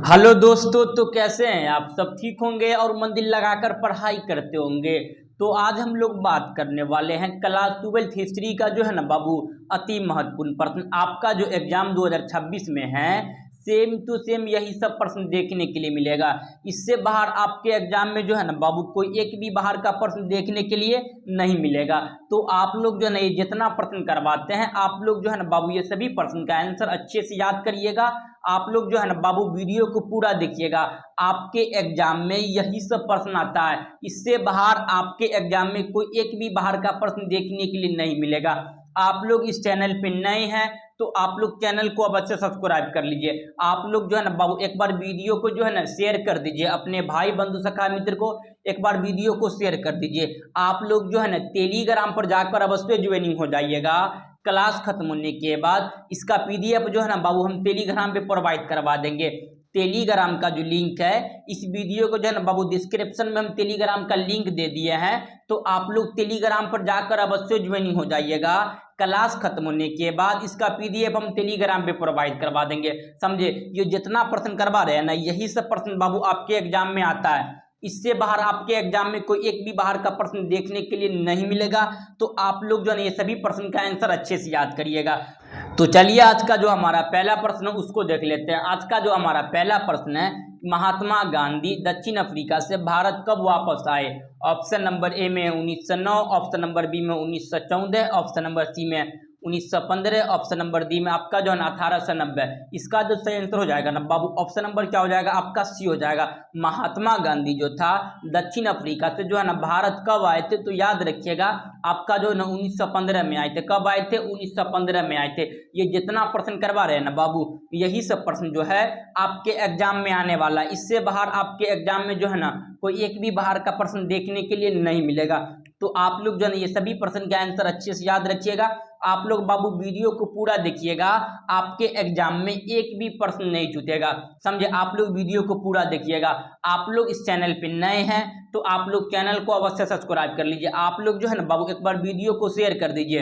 Hello दोस्तों, तो कैसे हैं आप? सब ठीक होंगे और मन दिल लगाकर पढ़ाई करते होंगे। तो आज हम लोग बात करने वाले हैं क्लास 12 हिस्ट्री का जो है ना बाबू, अति महत्वपूर्ण प्रश्न आपका जो एग्जाम 2026 में है, सेम टू सेम यही सब प्रश्न देखने के लिए मिलेगा। इससे बाहर आपके एग्जाम में जो है ना बाबू कोई एक भी बाहर का प्रश्न देखने के लिए नहीं मिलेगा। तो आप लोग जो है ना ये जितना प्रश्न करवाते हैं, आप लोग जो है ना बाबू ये सभी प्रश्न का आंसर अच्छे से याद करिएगा। आप लोग जो है ना बाबू वीडियो को पूरा देखिएगा, आपके एग्जाम में यही सब प्रश्न आता है। इससे बाहर आपके एग्जाम में कोई एक भी बाहर का प्रश्न देखने के लिए नहीं मिलेगा। आप लोग इस चैनल पे नए हैं तो आप लोग चैनल को अवश्य सब्सक्राइब कर लीजिए। आप लोग जो है ना बाबू एक बार वीडियो को जो है ना शेयर कर दीजिए, अपने भाई बंधु सखा मित्र को एक बार वीडियो को शेयर कर दीजिए। आप लोग जो है ना टेलीग्राम पर जाकर अवश्य ज्वाइनिंग हो जाइएगा। क्लास खत्म होने के बाद इसका पीडीएफ जो है ना बाबू हम टेलीग्राम पे प्रोवाइड करवा देंगे। टेलीग्राम का जो लिंक है, इस वीडियो को जो है ना बाबू डिस्क्रिप्शन में हम टेलीग्राम का लिंक दे दिए हैं, तो आप लोग टेलीग्राम पर जाकर अवश्य ज्वाइनिंग हो जाइएगा। क्लास खत्म होने के बाद इसका पीडीएफ हम टेलीग्राम पे प्रोवाइड करवा देंगे। समझे? ये जितना प्रश्न करवा रहे हैं ना, यही सब प्रश्न बाबू आपके एग्जाम में आता है। इससे बाहर आपके एग्जाम में कोई एक भी बाहर का प्रश्न देखने के लिए नहीं मिलेगा। तो आप लोग जो है ना ये सभी प्रश्न का आंसर अच्छे से याद करिएगा। तो चलिए आज का जो हमारा पहला प्रश्न उसको देख लेते हैं। आज का जो हमारा पहला प्रश्न है, महात्मा गांधी दक्षिण अफ्रीका से भारत कब वापस आए? ऑप्शन नंबर ए में 1909, ऑप्शन नंबर बी में 1914, ऑप्शन नंबर सी में 1915, ऑप्शन नंबर डी में आपका जो है ना 1890। इसका जो सही आंसर हो जाएगा ना बाबू, ऑप्शन नंबर क्या हो जाएगा आपका? सी हो जाएगा। महात्मा गांधी जो था दक्षिण अफ्रीका से जो है ना भारत कब आए थे? तो याद रखिएगा आपका जो है ना 1915 में आए थे। कब आए थे? 1915 में आए थे। ये जितना प्रश्न करवा रहे हैं ना बाबू, यही सब प्रश्न जो है आपके एग्जाम में आने वाला है। इससे बाहर आपके एग्जाम में जो है ना कोई एक भी बाहर का प्रश्न देखने के लिए नहीं मिलेगा। तो आप लोग जो है ना ये सभी प्रश्न के आंसर अच्छे से याद रखिएगा। आप लोग बाबू वीडियो को पूरा देखिएगा, आपके एग्जाम में एक भी प्रश्न नहीं छूटेगा। समझे? आप लोग वीडियो को पूरा देखिएगा। आप लोग इस चैनल पे नए हैं तो आप लोग चैनल को अवश्य सब्सक्राइब कर लीजिए। आप लोग जो है ना बाबू एक बार वीडियो को शेयर कर दीजिए,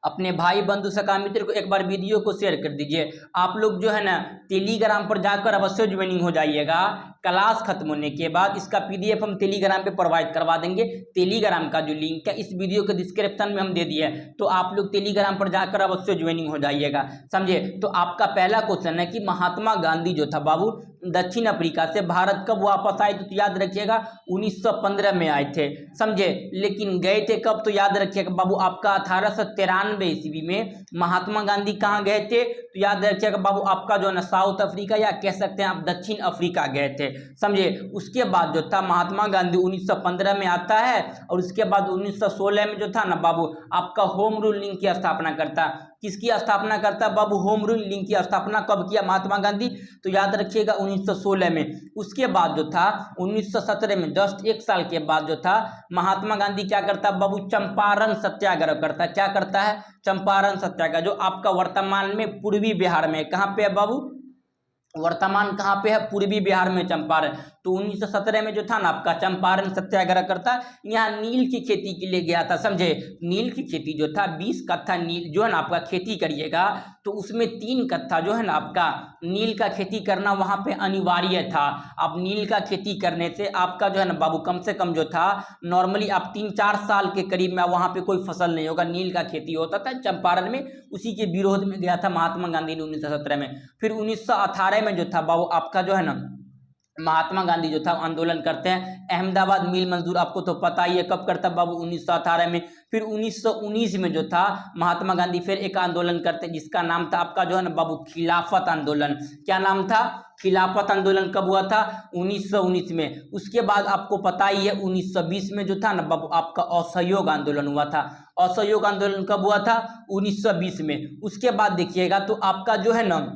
अपने भाई बंधु सखा मित्र को एक बार वीडियो को शेयर कर दीजिए। आप लोग जो है ना टेलीग्राम पर जाकर अवश्य ज्वाइनिंग हो जाइएगा। क्लास खत्म होने के बाद इसका पीडीएफ हम टेलीग्राम पे प्रोवाइड करवा देंगे। टेलीग्राम का जो लिंक है इस वीडियो के डिस्क्रिप्शन में हम दे दिए हैं, तो आप लोग टेलीग्राम पर जाकर अवश्य ज्वाइनिंग हो जाइएगा। समझे? तो आपका पहला क्वेश्चन है कि महात्मा गांधी जो था बाबू दक्षिण अफ्रीका से भारत कब वापस आए? तो याद रखिएगा 1915 में आए थे। समझे? लेकिन गए थे कब? तो याद रखिएगा बाबू आपका 1893 ईस्वी में महात्मा गांधी कहाँ गए थे? तो याद रखिएगा बाबू आपका जो है ना साउथ अफ्रीका, या कह सकते हैं आप दक्षिण अफ्रीका गए थे। समझे? उसके बाद जो था महात्मा गांधी 1915 में आता है, और उसके बाद 1916 में जो था ना बाबू आपका होम रूलिंग की स्थापना करता। किसकी स्थापना करता बाबू? होम रूलिंग की स्थापना कब किया महात्मा गांधी? तो याद रखिएगा 1916 में। उसके बाद जो था 1917 में, जस्ट एक साल के बाद जो था महात्मा गांधी क्या करता बाबू? चंपारण सत्याग्रह करता। क्या करता है? चंपारण सत्याग्रह, जो आपका वर्तमान में पूर्वी बिहार में, कहाँ पे है बाबू? वर्तमान कहाँ पे है? पूर्वी बिहार में चंपारण। तो 1917 में जो था ना आपका चंपारण सत्याग्रह करता, यहाँ नील की खेती के लिए गया था। समझे? नील की खेती जो था 20 कट्ठा नील जो है ना आपका खेती करिएगा, तो उसमें 3 कट्ठा जो है ना आपका नील का खेती करना वहाँ पे अनिवार्य था। अब नील का खेती करने से आपका जो है ना बाबू कम से कम जो था नॉर्मली आप 3-4 साल के करीब में वहाँ पे कोई फसल नहीं होगा। नील का खेती होता था चंपारण में, उसी के विरोध में गया था महात्मा गांधी ने 1917 में। फिर 1918 में जो था बाबू आपका जो है ना महात्मा गांधी जो था आंदोलन करते हैं। अहमदाबाद मिल मजदूर आपको तो पता ही है कब करता बाबू? 1918 में। फिर 1919 में जो था महात्मा गांधी फिर एक आंदोलन करते हैं जिसका नाम था आपका जो है ना बाबू खिलाफत आंदोलन। क्या नाम था? खिलाफत आंदोलन। कब हुआ था? 1919 में। उसके बाद आपको पता ही है 1920 में जो था ना बाबू आपका असहयोग आंदोलन हुआ था। असहयोग आंदोलन कब हुआ था? 1920 में। उसके बाद देखिएगा तो आपका जो है ना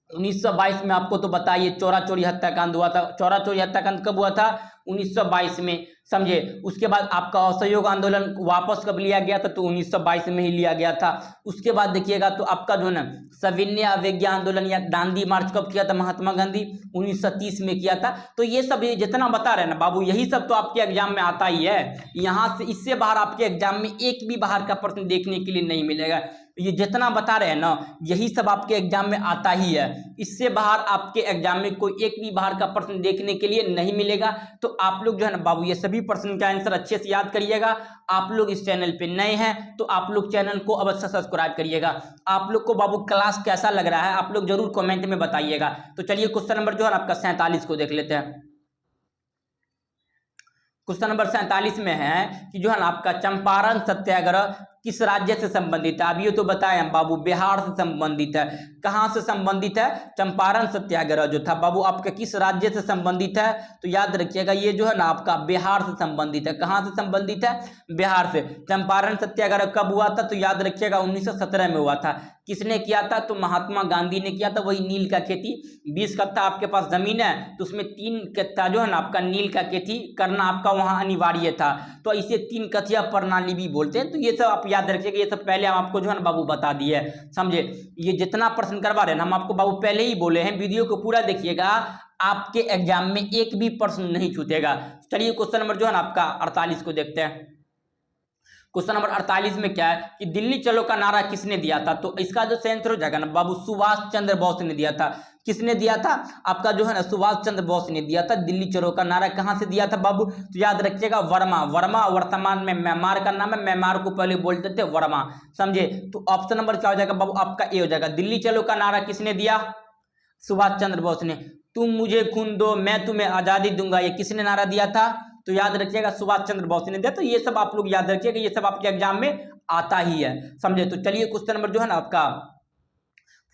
1922 में आपको तो बताइए चौरा चौरी हत्याकांड हुआ था। चौरा चौरी हत्याकांड कब हुआ था? 1922 में। समझे? उसके बाद आपका असहयोग आंदोलन वापस कब लिया गया था? तो 1922 में ही लिया गया था। उसके बाद देखिएगा तो आपका जो है ना सविनय अवज्ञा आंदोलन या दांडी मार्च कब किया था महात्मा गांधी? 1930 में किया था। तो ये सब जितना बता रहे हैं ना बाबू, यही सब तो आपके एग्जाम में आता ही है। यहाँ से इससे बाहर आपके एग्जाम में एक भी बाहर का प्रश्न देखने के लिए नहीं मिलेगा। ये जितना बता रहे हैं ना, यही सब आपके एग्जाम में आता ही है। इससे बाहर आपके एग्जाम में कोई एक भी बाहर का प्रश्न देखने के लिए नहीं मिलेगा। तो आप लोग जो है ना बाबू ये सभी प्रश्न का आंसर अच्छे से याद करिएगा। आप लोग इस चैनल पे नए हैं तो आप लोग चैनल को अवश्य सब्सक्राइब करिएगा। आप लोग को बाबू क्लास कैसा लग रहा है आप लोग जरूर कमेंट में बताइएगा। तो चलिए क्वेश्चन नंबर जो है आपका 47 को देख लेते हैं। क्वेश्चन नंबर 47 में है कि जो है ना आपका चंपारण सत्याग्रह किस राज्य से संबंधित है। अब ये तो बताएं हम बाबू बिहार से संबंधित है। कहाँ से संबंधित है? चंपारण सत्याग्रह जो था बाबू आपका किस राज्य से संबंधित है? तो याद रखिएगा ये जो है ना आपका बिहार से संबंधित है। कहाँ से संबंधित है? बिहार से। चंपारण सत्याग्रह कब हुआ था? तो याद रखिएगा 1917 में हुआ था। किसने किया था? तो महात्मा गांधी ने किया था। वही नील का खेती, 20 कट्ठा आपके पास जमीन है तो उसमें 3 कट्ठा जो है ना आपका नील का खेती करना आपका वहां अनिवार्य था। तो इसे 3 कथिया प्रणाली भी बोलते हैं। तो ये सब आप याद रखिएगा। ये सब पहले हम आपको जो है ना बाबू बता दिए, समझे। ये जितना प्रश्न करवा रहे हैं हम आपको बाबू पहले ही बोले हैं। वीडियो को पूरा देखिएगा, आपके एग्जाम में एक भी प्रश्न नहीं छूटेगा। चलिए क्वेश्चन नंबर जो है ना आपका 48 को देखते हैं। क्वेश्चन नंबर 48 में क्या है कि दिल्ली चलो का नारा किसने दिया था? तो इसका जो आंसर हो जाएगा ना बाबू सुभाष चंद्र बोस ने दिया था। किसने दिया था? आपका जो है ना सुभाष चंद्र बोस ने दिया था। दिल्ली चलो का नारा कहां से दिया था बाबू? तो याद रखिएगा वर्मा। वर्मा वर्तमान में म्यांमार का नाम है। म्यांमार को पहले बोलते थे वर्मा, समझे। तो ऑप्शन नंबर क्या हो जाएगा बाबू? आपका ए हो जाएगा। दिल्ली चलो का नारा किसने दिया? सुभाष चंद्र बोस ने। तुम मुझे खून दो मैं तुम्हें आजादी दूंगा, ये किसने नारा दिया था? तो याद रखिएगा सुभाष चंद्र बोस ने दिया। तो ये सब आप लोग याद रखिएगा, ये सब आपके एग्जाम में आता ही है, समझे। तो चलिए क्वेश्चन नंबर जो है ना आपका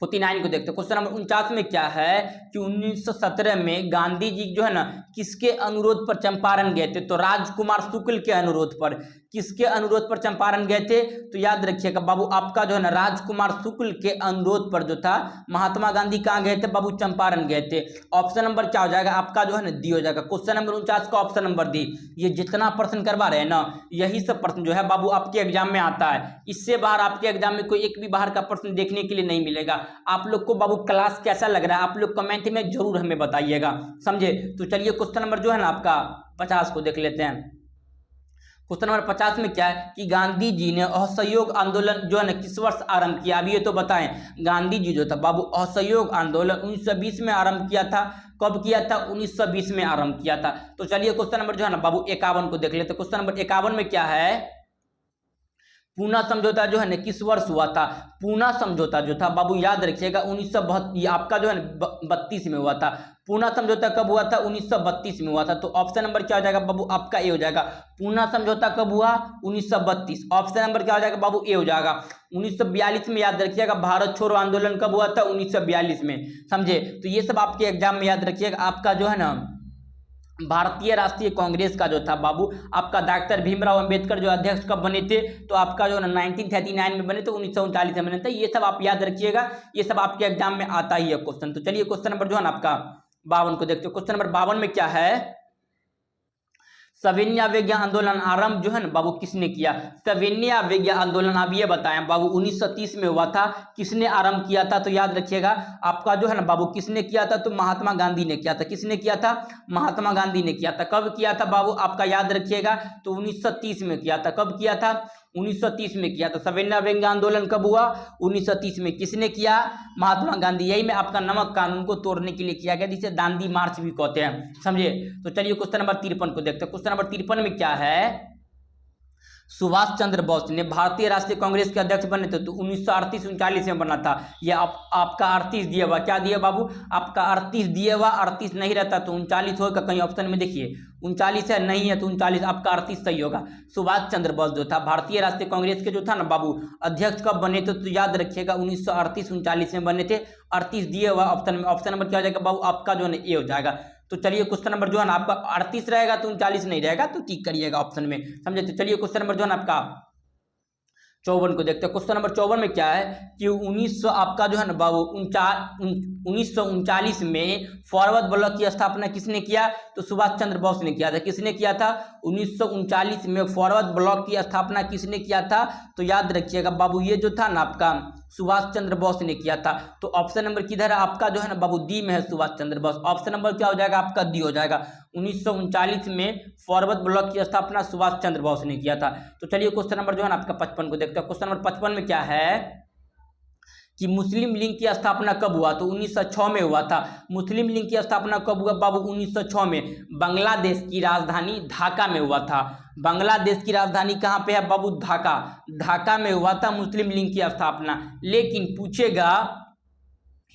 49 को देखते हैं। क्वेश्चन नंबर 49 में क्या है कि 1917 में गांधी जी जो है ना किसके अनुरोध पर चंपारण गए थे? तो राजकुमार शुक्ल के अनुरोध पर। किसके अनुरोध पर चंपारण गए थे? तो याद रखिएगा बाबू आपका जो है ना राजकुमार शुक्ल के अनुरोध पर जो था महात्मा गांधी कहाँ गए थे बाबू? चंपारण गए थे। ऑप्शन नंबर क्या हो जाएगा आपका? जो है ना डी हो जाएगा। क्वेश्चन नंबर 49 का ऑप्शन नंबर डी। ये जितना प्रश्न करवा रहे हैं ना यही सब प्रश्न जो है बाबू आपके एग्जाम में आता है। इससे बाहर आपके एग्जाम में कोई एक भी बाहर का प्रश्न देखने के लिए नहीं मिलेगा। आप लोग को बाबू क्लास कैसा लग रहा है आप लोग कमेंट में जरूर हमें बताइएगा, समझे। तो चलिए क्वेश्चन नंबर जो है ना आपका 50 को देख लेते हैं। क्वेश्चन नंबर 50 में क्या है कि गांधी जी ने असहयोग आंदोलन जो है ना किस वर्ष आरंभ किया? अब ये तो बताएं। गांधी जी जो था बाबू असहयोग आंदोलन 1920 में आरंभ किया था। कब किया था? 1920 में आरंभ किया था। तो चलिए क्वेश्चन नंबर जो है ना बाबू 51 को देख लेते हैं। क्वेश्चन नंबर 51 में क्या है? पूना समझौता जो है ना किस वर्ष हुआ था? पूना समझौता जो था बाबू याद रखिएगा 1932 आपका जो है ना 32 में हुआ था। पूना समझौता कब हुआ था? 1932 में हुआ था। तो ऑप्शन नंबर क्या हो जाएगा बाबू? आपका ए हो जाएगा। पूना समझौता कब हुआ? 1932। ऑप्शन नंबर क्या हो जाएगा बाबू? ए हो जाएगा। 1942 में याद रखिएगा भारत छोड़ो आंदोलन कब हुआ था? 1942 में, समझे। तो ये सब आपके एग्जाम में याद रखिएगा। आपका जो है ना भारतीय राष्ट्रीय कांग्रेस का जो था बाबू आपका डॉक्टर भीमराव अंबेडकर जो अध्यक्ष कब बने थे? तो आपका जो 1939 में बने थे, 1939 में बने थे। ये सब आप याद रखिएगा, ये सब आपके एग्जाम में आता ही है क्वेश्चन। तो चलिए क्वेश्चन नंबर जो है ना आपका 52 को देखते हो। क्वेश्चन नंबर 52 में क्या है? सविनय अवज्ञा आंदोलन आरंभ जो है ना बाबू किसने किया? सविनय अवज्ञा आंदोलन आप ये बताएं बाबू 1930 में हुआ था। किसने आरंभ किया था? तो याद रखिएगा आपका जो है ना बाबू किसने किया था? तो महात्मा गांधी ने किया था। किसने किया था? महात्मा गांधी ने किया था। कब किया था बाबू? आपका याद रखिएगा तो 1930 में किया था। कब किया था? 1930 में किया था। सविनय अवज्ञा आंदोलन कब हुआ? 1930 में। किसने किया? महात्मा गांधी। यही में आपका नमक कानून को तोड़ने के लिए किया गया, जिसे दांडी मार्च भी कहते हैं, समझे। तो चलिए क्वेश्चन नंबर 53 को देखते हैं। क्वेश्चन नंबर 53 में क्या है? सुभाष चंद्र बोस ने भारतीय राष्ट्रीय कांग्रेस के अध्यक्ष बने थे तो 1938-39 में बना था। यह आपका 38 दिया हुआ, क्या दिया बाबू? आपका 38 दिया हुआ। 38 नहीं रहता तो 39 होगा, कहीं ऑप्शन में देखिए 39 है, नहीं है तो 39, आपका 38 सही होगा। सुभाष चंद्र बोस जो था भारतीय राष्ट्रीय कांग्रेस के जो था ना बाबू अध्यक्ष कब बने थे? तो याद रखिएगा 1938-39 में बने थे। 38 दिए हुआ ऑप्शन में। ऑप्शन नंबर क्या हो जाएगा बाबू? आपका जो है ए हो जाएगा। तो चलिए क्वेश्चन नंबर जो है ना आपका 38 रहेगा तो 39 नहीं रहेगा, तो टिक करिएगा ऑप्शन में, समझे। तो चलिए क्वेश्चन नंबर जो है ना आपका 54 को देखते हैं। क्वेश्चन नंबर 54 में क्या है कि 1900 आपका जो है ना बाबू 1939 में फॉरवर्ड ब्लॉक की स्थापना किसने किया? तो सुभाष चंद्र बोस ने किया था। किसने किया था? 1939 में फॉरवर्ड ब्लॉक की स्थापना किसने किया था? तो याद रखिएगा बाबू ये जो था ना आपका सुभाष चंद्र बोस ने किया था। तो ऑप्शन नंबर किधर है? आपका जो है ना बाबू डी में है, सुभाष चंद्र बोस। ऑप्शन नंबर क्या हो जाएगा? आपका डी हो जाएगा। 1939 में फॉरवर्ड ब्लॉक की स्थापना सुभाष चंद्र बोस ने किया था। तो चलिए क्वेश्चन नंबर जो है ना आपका 55 को देखते हैं। क्वेश्चन नंबर 55 में क्या है कि मुस्लिम लीग की स्थापना कब हुआ, तो 1906 में हुआ था। मुस्लिम लीग की स्थापना कब हुआ बाबू, 1906 में। बांग्लादेश की राजधानी ढाका में हुआ था। बांग्लादेश की राजधानी कहाँ पे है बाबू, ढाका। ढाका में हुआ था मुस्लिम लीग की स्थापना। लेकिन पूछेगा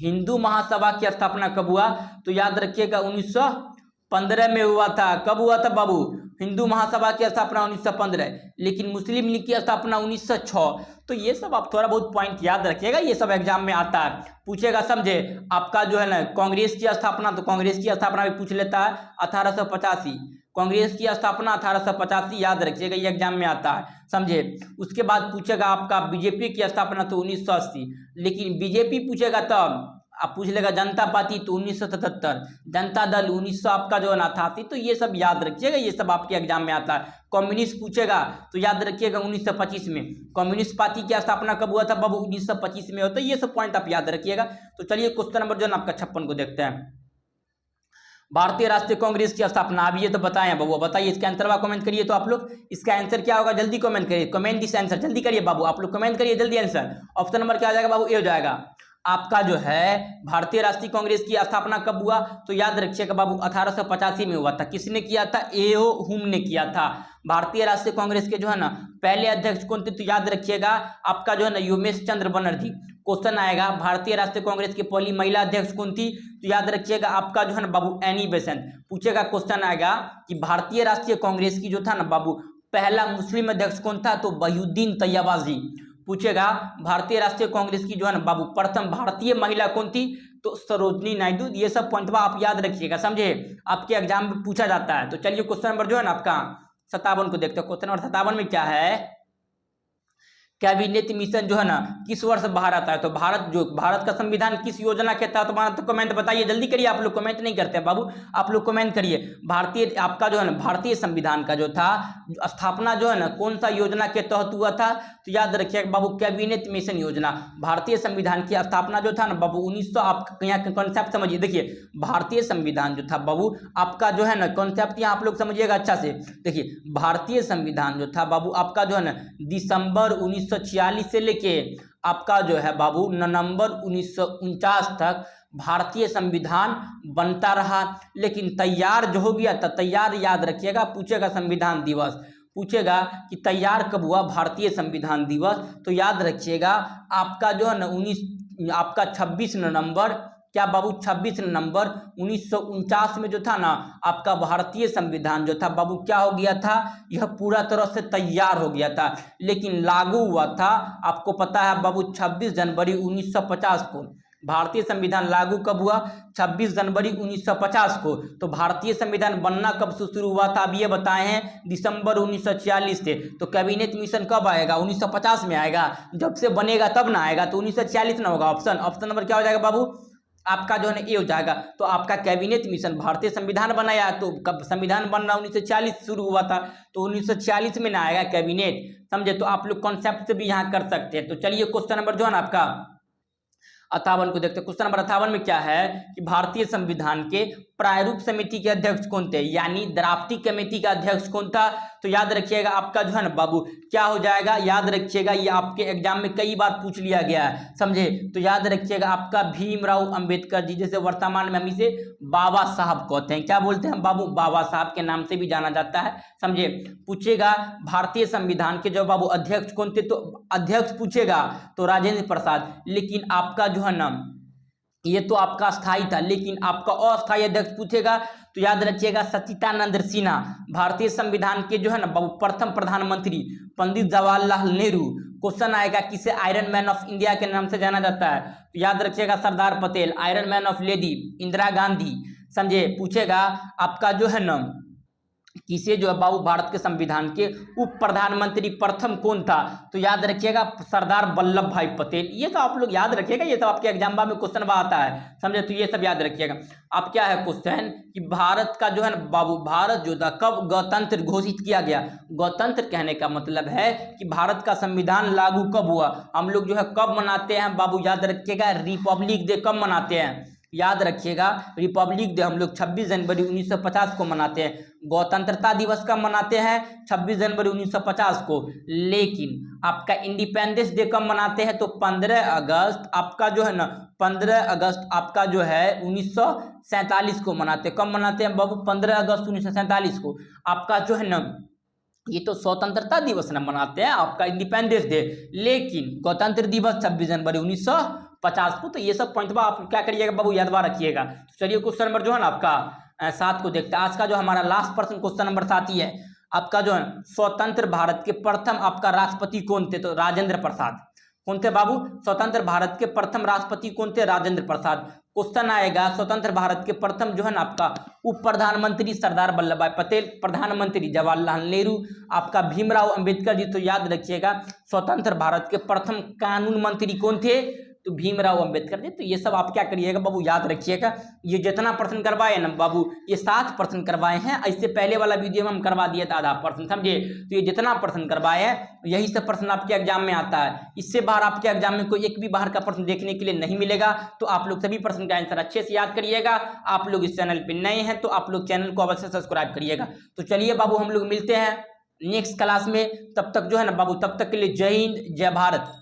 हिंदू महासभा की स्थापना कब हुआ, तो याद रखिएगा 1915 में हुआ था। कब हुआ था बाबू, हिंदू महासभा की स्थापना 1915। लेकिन मुस्लिम लीग की स्थापना 1906। तो ये सब आप थोड़ा बहुत पॉइंट याद रखिएगा, ये सब एग्जाम में आता है, पूछेगा, समझे। आपका जो है ना कांग्रेस की स्थापना, तो कांग्रेस की स्थापना भी पूछ लेता है 1885। कांग्रेस की स्थापना 1885 याद रखिएगा, ये एग्जाम में आता है, समझे। उसके बाद पूछेगा आपका बीजेपी की स्थापना, तो 1980। लेकिन बीजेपी पूछेगा तब आप पूछ लेगा जनता पार्टी, तो 1977। जनता दल 1900 आपका जो है ना 88। तो ये सब याद रखिएगा, ये सब आपके एग्जाम में आता है। कम्युनिस्ट पूछेगा तो याद रखिएगा 1925 में। कम्युनिस्ट पार्टी की स्थापना कब हुआ था बाबू, 1925 में होता है। ये सब पॉइंट आप याद रखिएगा। तो चलिए क्वेश्चन नंबर जो है ना आपका 56 को देखते हैं। भारतीय राष्ट्रीय कांग्रेस की स्थापना, अब ये तो बताए हैं बाबू, बताइए इसका आंसर बा कमेंट करिए। तो आप लोग इसका आंसर क्या होगा, जल्दी कमेंट करिए, कमेंट दिस आंसर, जल्दी करिए बाबू, आप लोग कमेंट करिए जल्दी आंसर। ऑप्शन नंबर क्या आ जाएगा बाबू, ए हो जाएगा। आपका जो है भारतीय राष्ट्रीय कांग्रेस की स्थापना कब हुआ, तो याद रखिएगा बाबू 1885 में हुआ था। किसने किया था, एओ हुम ने किया था। भारतीय राष्ट्रीय कांग्रेस के जो है ना पहले अध्यक्ष कौन थे, तो याद रखिएगा आपका जो है ना योमेश चंद्र बनर्जी। क्वेश्चन आएगा भारतीय राष्ट्रीय कांग्रेस की पहली महिला अध्यक्ष कौन थी, तो याद रखिएगा आपका जो है ना बाबू एनी बेसेंट। पूछेगा क्वेश्चन आएगा कि भारतीय राष्ट्रीय कांग्रेस की जो था ना बाबू पहला मुस्लिम अध्यक्ष कौन था, तो वहीउद्दीन तैयबाजी। पूछेगा भारतीय राष्ट्रीय कांग्रेस की जो है ना बाबू प्रथम भारतीय महिला कौन थी, तो सरोजनी नायडू। ये सब पॉइंट आप याद रखिएगा, समझे, आपके एग्जाम में पूछा जाता है। तो चलिए क्वेश्चन नंबर जो है ना आपका 57 को देखते हैं। क्वेश्चन नंबर 57 में क्या है, कैबिनेट मिशन जो है ना किस वर्ष बाहर आता है, तो भारत का संविधान किस योजना के तहत बना, तो कमेंट बताइए, जल्दी करिए। आप लोग कमेंट नहीं करते हैं बाबू, आप लोग कमेंट करिए। भारतीय आपका जो है ना भारतीय संविधान का जो था स्थापना जो है ना कौन सा योजना के तहत हुआ था, तो याद रखिएगा बाबू कैबिनेट मिशन योजना। भारतीय संविधान की स्थापना जो था ना बाबू 1900, आप यहाँ कॉन्सेप्ट समझिए, देखिए भारतीय संविधान जो था बाबू आपका जो है ना कॉन्सेप्ट यहाँ आप लोग समझिएगा अच्छा से। देखिए भारतीय संविधान जो था बाबू आपका जो है ना दिसंबर 1946 से लेके आपका जो है बाबू नवंबर 1949 तक भारतीय संविधान बनता रहा। लेकिन तैयार जो हो गया था, तैयार याद रखिएगा, पूछेगा संविधान दिवस, पूछेगा कि तैयार कब हुआ भारतीय संविधान दिवस, तो याद रखिएगा आपका जो है ना आपका 26 नवंबर, क्या बाबू 26 नवंबर 1949 में जो था ना आपका भारतीय संविधान जो था बाबू क्या हो गया था, यह पूरा तरह से तैयार हो गया था। लेकिन लागू हुआ था आपको पता है बाबू 26 जनवरी 1950 को। भारतीय संविधान लागू कब हुआ, 26 जनवरी 1950 को। तो भारतीय संविधान बनना कब से शुरू हुआ था, अब ये बताए हैं दिसंबर 1946 से। तो कैबिनेट मिशन कब आएगा, 1950 में आएगा, जब से बनेगा तब ना आएगा, तो 1946 ना होगा। ऑप्शन नंबर क्या हो जाएगा बाबू, आपका जो है ना ये हो जाएगा। तो आपका कैबिनेट मिशन भारतीय संविधान बनाया, तो कब संविधान बनना 1946 शुरू हुआ था, तो 1946 में ना आएगा कैबिनेट, समझे। तो आप लोग कॉन्सेप्ट से भी यहाँ कर सकते हैं। तो चलिए क्वेश्चन नंबर जो है ना आपका 58 को देखते हैं। क्वेश्चन नंबर 58 में क्या है कि भारतीय संविधान के प्रारूप समिति के अध्यक्ष कौन थे, यानी ड्राफ्टिंग कमेटी का अध्यक्ष कौन था, तो याद रखिएगा आपका जो है ना बाबू क्या हो जाएगा, याद रखिएगा, ये आपके एग्जाम में कई बार पूछ लिया गया है, समझे। तो याद रखिएगा आपका भीमराव अंबेडकर जी, जैसे वर्तमान में हम इसे बाबा साहब कहते हैं, क्या बोलते हैं बाबू, बाबा साहब के नाम से भी जाना जाता है, समझे। पूछेगा भारतीय संविधान के जो बाबू अध्यक्ष कौन थे, तो अध्यक्ष पूछेगा तो राजेंद्र प्रसाद। लेकिन आपका जो है ना ये तो आपका स्थायी था, लेकिन आपका अस्थायी अध्यक्ष पूछेगा तो याद रखिएगा सच्चिदानंद सिन्हा। भारतीय संविधान के जो है ना बाबू प्रथम प्रधानमंत्री पंडित जवाहरलाल नेहरू। क्वेश्चन आएगा किसे आयरन मैन ऑफ इंडिया के नाम से जाना जाता है, तो याद रखिएगा Sardar Patel. Iron man of lady Indira Gandhi, समझे। पूछेगा आपका जो है ना किसे जो है बाबू भारत के संविधान के उप प्रधानमंत्री प्रथम कौन था, तो याद रखिएगा सरदार वल्लभ भाई पटेल। ये तो आप लोग याद रखिएगा, ये तो आपके एग्जाम में क्वेश्चन आता है, समझे। तो ये सब याद रखिएगा। अब क्या है क्वेश्चन कि भारत का जो है ना बाबू भारत जो था कब गणतंत्र घोषित किया गया। गणतंत्र कहने का मतलब है कि भारत का संविधान लागू कब हुआ। हम लोग जो है कब मनाते हैं बाबू, याद रखिएगा रिपब्लिक डे कब मनाते हैं, याद रखिएगा रिपब्लिक डे हम लोग 26 जनवरी 1950 को मनाते हैं, गणतंत्रता दिवस कब मनाते हैं 26 जनवरी 1950 को। लेकिन आपका इंडिपेंडेंस डे कब मनाते हैं तो 15 अगस्त आपका जो है ना 15 अगस्त आपका जो है 1947 को मनाते हैं। कब मनाते हैं बाबू 15 अगस्त 1947 को आपका जो है ना ये तो स्वतंत्रता दिवस ना मनाते हैं आपका इंडिपेंडेंस डे, लेकिन गणतंत्र दिवस 26 जनवरी 1950 को। तो ये सब पॉइंट आप क्या करिएगा बाबू यादवा रखिएगा। तो चलिए क्वेश्चन नंबर जो है ना आपका 7 को देखते हैं। आज का जो हमारा लास्ट पर्सन क्वेश्चन नंबर 7 ही है आपका जो है स्वतंत्र भारत के प्रथम आपका राष्ट्रपति कौन थे तो राजेंद्र प्रसाद। कौन थे बाबू स्वतंत्र भारत के प्रथम राष्ट्रपति कौन थे राजेंद्र प्रसाद। क्वेश्चन आएगा स्वतंत्र भारत के प्रथम जो है ना आपका उप प्रधानमंत्री सरदार वल्लभ भाई पटेल, प्रधानमंत्री जवाहरलाल नेहरू, आपका भीमराव अंबेडकर जी। तो याद रखिएगा स्वतंत्र भारत के प्रथम कानून मंत्री कौन थे तो भीमराव अंबेडकर जी। तो ये सब आप क्या करिएगा बाबू याद रखिएगा। ये जितना प्रश्न करवाए ना बाबू ये 7 प्रश्न करवाए हैं, इससे पहले वाला वीडियो में हम करवा दिए थे आधा प्रश्न, समझे। तो ये जितना प्रश्न करवाए हैं यही सब प्रश्न आपके एग्जाम में आता है। इससे बाहर आपके एग्जाम में कोई एक भी बाहर का प्रश्न देखने के लिए नहीं मिलेगा। तो आप लोग सभी प्रश्न का आंसर अच्छे से याद करिएगा। आप लोग इस चैनल पर नए हैं तो आप लोग चैनल को अवश्य सब्सक्राइब करिएगा। तो चलिए बाबू हम लोग मिलते हैं नेक्स्ट क्लास में, तब तक जो है ना बाबू तब तक के लिए जय हिंद जय भारत।